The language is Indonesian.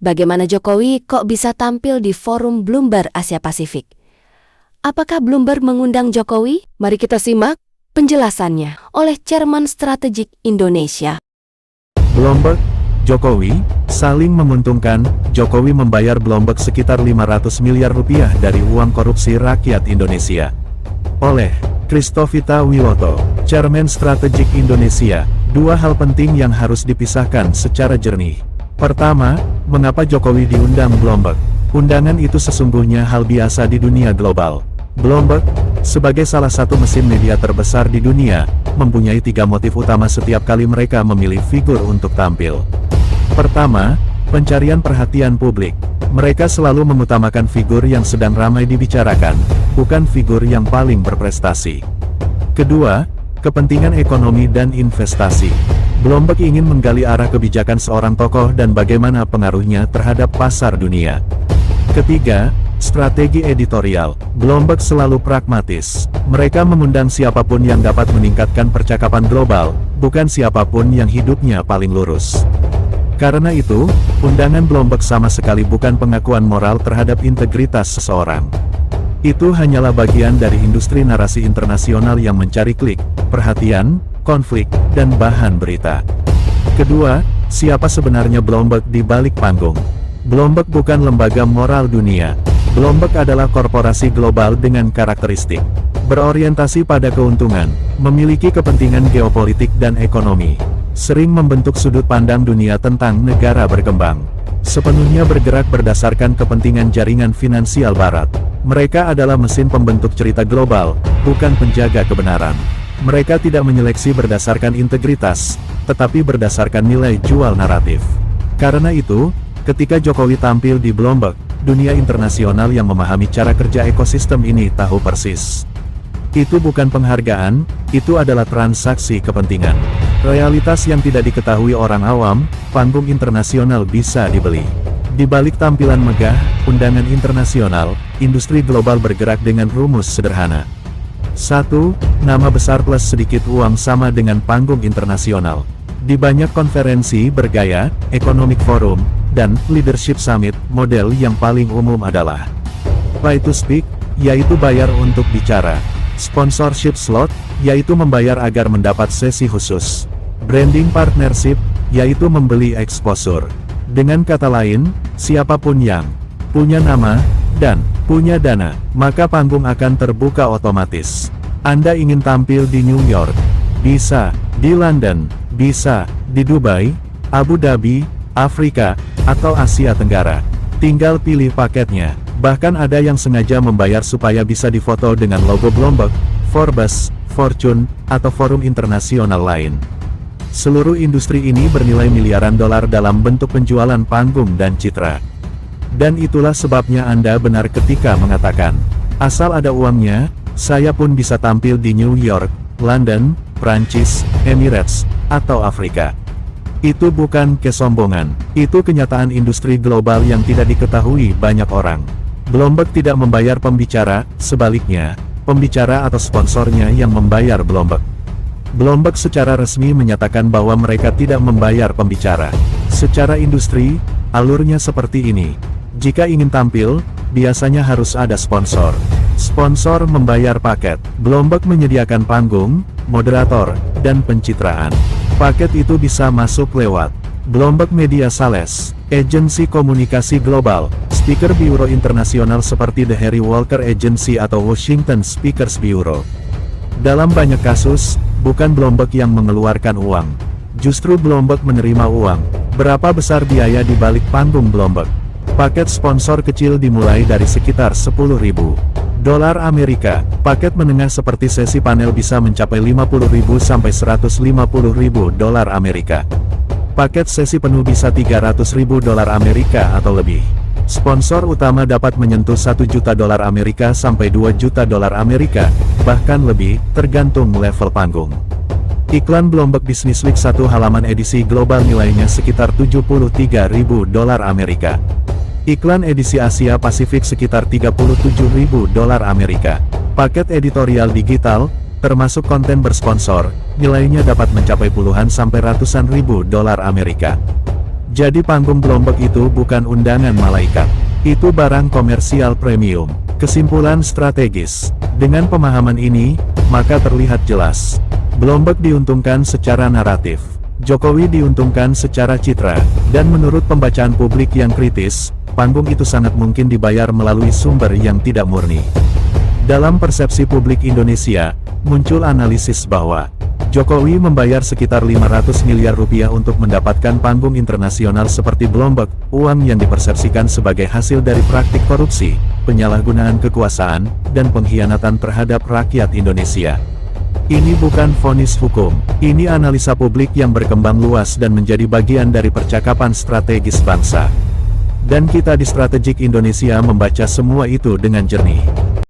bagaimana Jokowi kok bisa tampil di forum Bloomberg Asia Pasifik? Apakah Bloomberg mengundang Jokowi? Mari kita simak penjelasannya oleh Chairman Strategik Indonesia. Bloomberg, Jokowi, saling menguntungkan. Jokowi membayar Bloomberg sekitar 500 miliar rupiah dari uang korupsi rakyat Indonesia. Oleh Kristovita Wiloto, Chairman Strategik Indonesia. Dua hal penting yang harus dipisahkan secara jernih. Pertama, mengapa Jokowi diundang Bloomberg? Undangan itu sesungguhnya hal biasa di dunia global. Bloomberg, sebagai salah satu mesin media terbesar di dunia, mempunyai tiga motif utama setiap kali mereka memilih figur untuk tampil. Pertama, pencarian perhatian publik. Mereka selalu mengutamakan figur yang sedang ramai dibicarakan, bukan figur yang paling berprestasi. Kedua, kepentingan ekonomi dan investasi. Bloomberg ingin menggali arah kebijakan seorang tokoh dan bagaimana pengaruhnya terhadap pasar dunia. Ketiga, strategi editorial. Bloomberg selalu pragmatis. Mereka mengundang siapapun yang dapat meningkatkan percakapan global, bukan siapapun yang hidupnya paling lurus. Karena itu, undangan Bloomberg sama sekali bukan pengakuan moral terhadap integritas seseorang. Itu hanyalah bagian dari industri narasi internasional yang mencari klik, perhatian, konflik, dan bahan berita. Kedua, siapa sebenarnya Bloomberg di balik panggung? Bloomberg bukan lembaga moral dunia. Bloomberg adalah korporasi global dengan karakteristik berorientasi pada keuntungan, memiliki kepentingan geopolitik dan ekonomi, sering membentuk sudut pandang dunia tentang negara berkembang, sepenuhnya bergerak berdasarkan kepentingan jaringan finansial barat. Mereka adalah mesin pembentuk cerita global, bukan penjaga kebenaran. Mereka tidak menyeleksi berdasarkan integritas, tetapi berdasarkan nilai jual naratif. Karena itu, ketika Jokowi tampil di Bloomberg, dunia internasional yang memahami cara kerja ekosistem ini tahu persis. Itu bukan penghargaan, itu adalah transaksi kepentingan. Realitas yang tidak diketahui orang awam, panggung internasional bisa dibeli. Di balik tampilan megah, undangan internasional, industri global bergerak dengan rumus sederhana. 1. Nama besar plus sedikit uang sama dengan panggung internasional. Di banyak konferensi bergaya, Economic Forum, dan Leadership Summit, model yang paling umum adalah Pay to Speak, yaitu bayar untuk bicara. Sponsorship slot, yaitu membayar agar mendapat sesi khusus. Branding partnership, yaitu membeli exposure. Dengan kata lain, siapapun yang punya nama dan punya dana, maka panggung akan terbuka otomatis. Anda ingin tampil di New York? Bisa. Di London? Bisa. Di Dubai, Abu Dhabi, Afrika, atau Asia Tenggara. Tinggal pilih paketnya. Bahkan ada yang sengaja membayar supaya bisa difoto dengan logo Bloomberg, Forbes, Fortune, atau forum internasional lain. Seluruh industri ini bernilai miliaran dolar dalam bentuk penjualan panggung dan citra. Dan itulah sebabnya Anda benar ketika mengatakan, asal ada uangnya, saya pun bisa tampil di New York, London, Prancis, Emirates, atau Afrika. Itu bukan kesombongan, itu kenyataan industri global yang tidak diketahui banyak orang. Bloomberg tidak membayar pembicara, sebaliknya, pembicara atau sponsornya yang membayar Bloomberg. Bloomberg secara resmi menyatakan bahwa mereka tidak membayar pembicara. Secara industri, alurnya seperti ini. Jika ingin tampil, biasanya harus ada sponsor. Sponsor membayar paket. Bloomberg menyediakan panggung, moderator, dan pencitraan. Paket itu bisa masuk lewat Bloomberg Media Sales, agensi komunikasi global, speaker bureau internasional seperti The Harry Walker Agency atau Washington Speakers Bureau. Dalam banyak kasus, bukan Bloomberg yang mengeluarkan uang. Justru Bloomberg menerima uang. Berapa besar biaya di balik panggung Bloomberg? Paket sponsor kecil dimulai dari sekitar 10.000 dolar Amerika. Paket menengah seperti sesi panel bisa mencapai 50.000 sampai 150.000 dolar Amerika. Paket sesi penuh bisa 300.000 dolar Amerika atau lebih. Sponsor utama dapat menyentuh 1 juta dolar Amerika sampai 2 juta dolar Amerika, bahkan lebih, tergantung level panggung. Iklan Bloomberg Business Week 1 halaman edisi global nilainya sekitar 73.000 dolar Amerika. Iklan edisi Asia Pasifik sekitar 37.000 dolar Amerika. Paket editorial digital, termasuk konten bersponsor, nilainya dapat mencapai puluhan sampai ratusan ribu dolar Amerika. Jadi panggung Bloomberg itu bukan undangan malaikat. Itu barang komersial premium. Kesimpulan strategis. Dengan pemahaman ini, maka terlihat jelas. Bloomberg diuntungkan secara naratif. Jokowi diuntungkan secara citra. Dan menurut pembacaan publik yang kritis, panggung itu sangat mungkin dibayar melalui sumber yang tidak murni. Dalam persepsi publik Indonesia, muncul analisis bahwa Jokowi membayar sekitar 500 miliar rupiah untuk mendapatkan panggung internasional seperti Bloomberg, uang yang dipersepsikan sebagai hasil dari praktik korupsi, penyalahgunaan kekuasaan, dan pengkhianatan terhadap rakyat Indonesia. Ini bukan vonis hukum, ini analisa publik yang berkembang luas dan menjadi bagian dari percakapan strategis bangsa. Dan kita di Strategik Indonesia membaca semua itu dengan jernih.